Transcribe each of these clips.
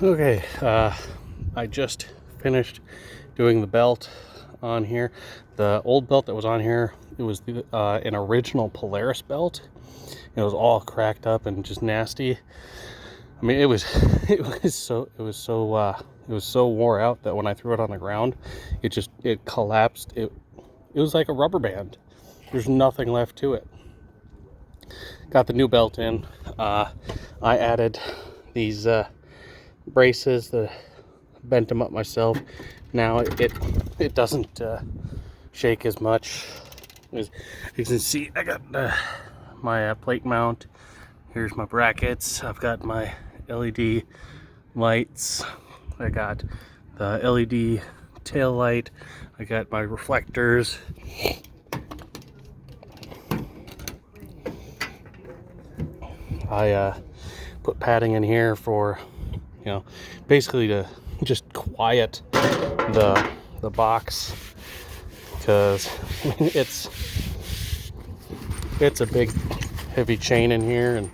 Okay, I just finished doing the belt on here. The old belt that was on here, it was an original Polaris belt. It was all cracked up and just nasty. I mean, it was so wore out that when I threw it on the ground, it collapsed. It was like a rubber band. There's nothing left to it. Got the new belt in. I added these braces, bent them up myself. Now it doesn't shake as much. As you can see, I got my plate mount. Here's my brackets. I've got my LED lights. I got the LED tail light. I got my reflectors. I put padding in here for, basically to just quiet the box, because it's a big heavy chain in here, and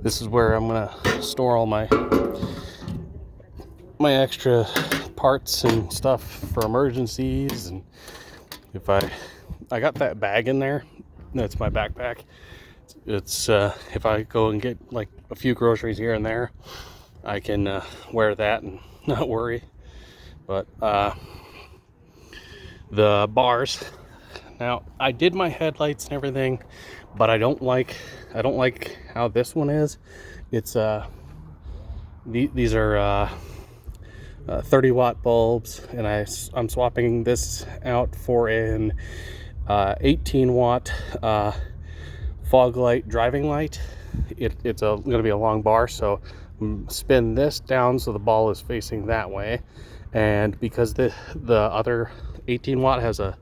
this is where I'm gonna store all my extra parts and stuff for emergencies. And if I got that bag in there, that's my backpack. It's if I go and get like a few groceries here and there, I can wear that and not worry. But the bars, now I did my headlights and everything, but I don't like how this one is. It's these are 30-watt bulbs, and I'm swapping this out for an 18-watt fog light driving light. It's going to be a long bar, so spin this down so the ball is facing that way. And because the other 18-watt has a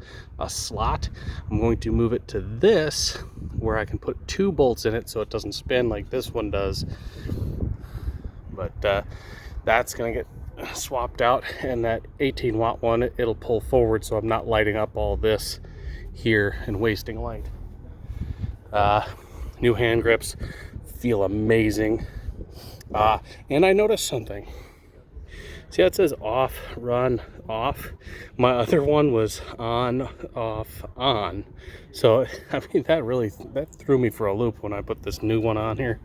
slot, I'm going to move it to this where I can put 2 bolts in it so it doesn't spin like this one does. But that's going to get swapped out, and that 18-watt one, it'll pull forward so I'm not lighting up all this here and wasting light. New hand grips feel amazing. And I noticed something. See how it says off, run, off? My other one was on, off, on. So, I mean, that threw me for a loop when I put this new one on here.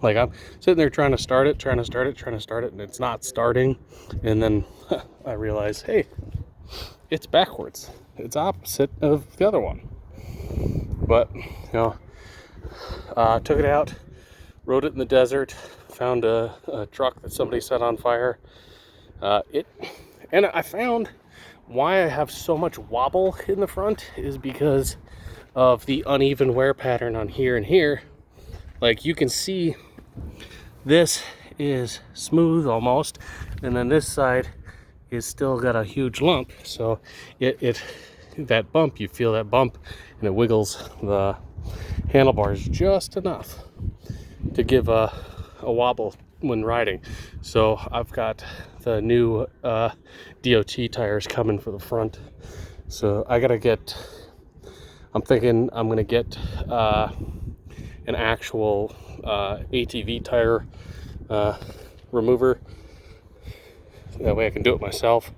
Like, I'm sitting there trying to start it, and it's not starting. And then I realize, hey, it's backwards. It's opposite of the other one. But, took it out, rode it in the desert, found a truck that somebody set on fire. And I found why I have so much wobble in the front is because of the uneven wear pattern on here and here. Like, you can see this is smooth almost, and then this side is still got a huge lump. So that bump, you feel that bump, and it wiggles the handlebars just enough to give a wobble when riding. So I've got the new DOT tires coming for the front. So I'm thinking I'm gonna get an actual ATV tire remover. That way I can do it myself,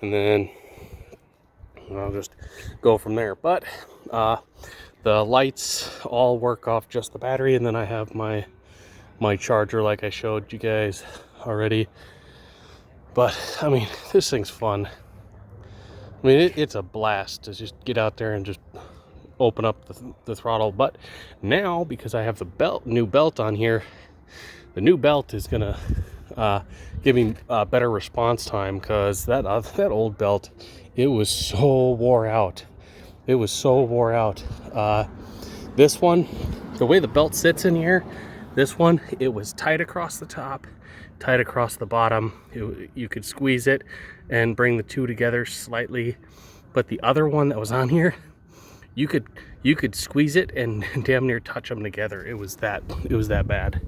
and then I'll just go from there. But the lights all work off just the battery, and then I have my charger like I showed you guys already. But I mean, this thing's fun. I mean, it's a blast to just get out there and just open up the throttle. But now, because I have the new belt on here, the new belt is gonna give me a better response time, because that old belt, it was so wore out. This one, the way the belt sits in here, this one, it was tight across the top, tight across the bottom. You could squeeze it and bring the two together slightly. But the other one that was on here, you could squeeze it and damn near touch them together. It was that bad.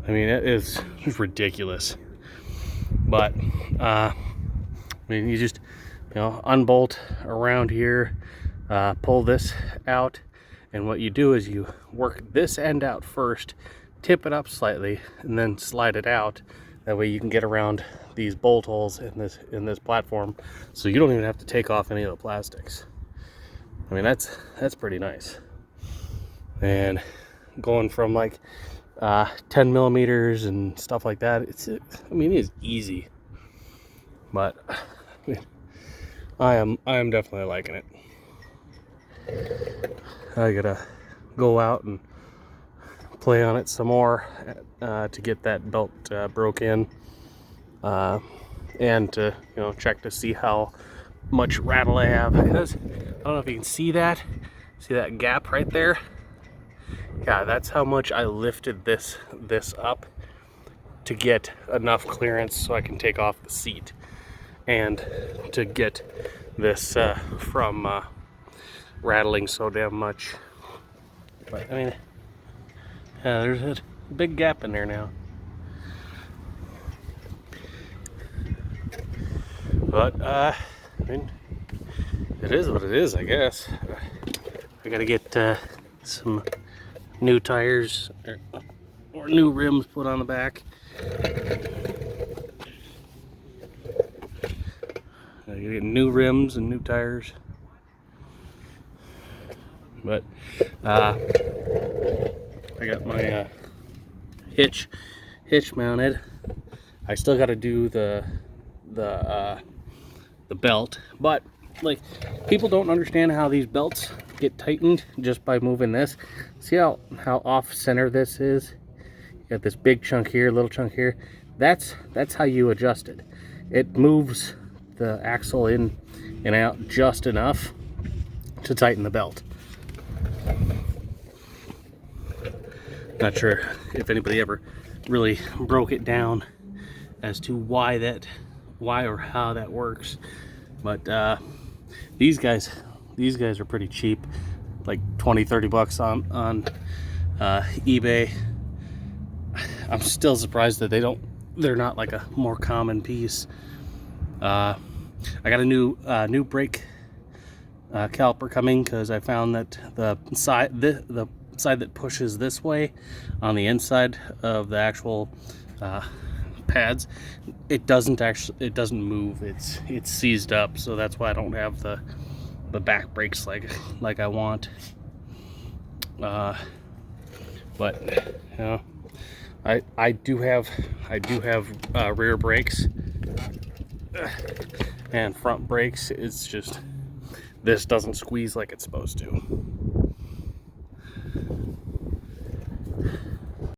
I mean, it was ridiculous. But I mean, you just unbolt around here, pull this out, and what you do is you work this end out first, tip it up slightly, and then slide it out. That way you can get around these bolt holes in this platform, so you don't even have to take off any of the plastics. I mean, that's pretty nice. And going from like 10 millimeters and stuff like that, I mean, it is easy. But I am definitely liking it. I gotta go out and play on it some more to get that belt broke in, and to check to see how much rattle I have. Because I don't know if you can see that gap right there. Yeah, that's how much I lifted this up to get enough clearance so I can take off the seat, and to get this from rattling so damn much. But I mean, yeah, there's a big gap in there now. But I mean, it is what it is, I guess. I gotta get some new tires or new rims put on the back. I gotta get new rims and new tires. But I got my hitch mounted. I still got to do the belt, but like, people don't understand how these belts get tightened just by moving this. See how off center this is? You got this big chunk here, little chunk here. That's how you adjust it. It moves the axle in and out just enough to tighten the belt. Not sure if anybody ever really broke it down as to why or how that works, but these guys are pretty cheap, like 20-30 bucks on eBay. I'm still surprised that they're not like a more common piece. I got a new brake caliper coming, because I found that the side that pushes this way on the inside of the actual pads, it doesn't move. It's seized up, so that's why I don't have the back brakes like I want. But I do have rear brakes and front brakes. It's just this doesn't squeeze like it's supposed to.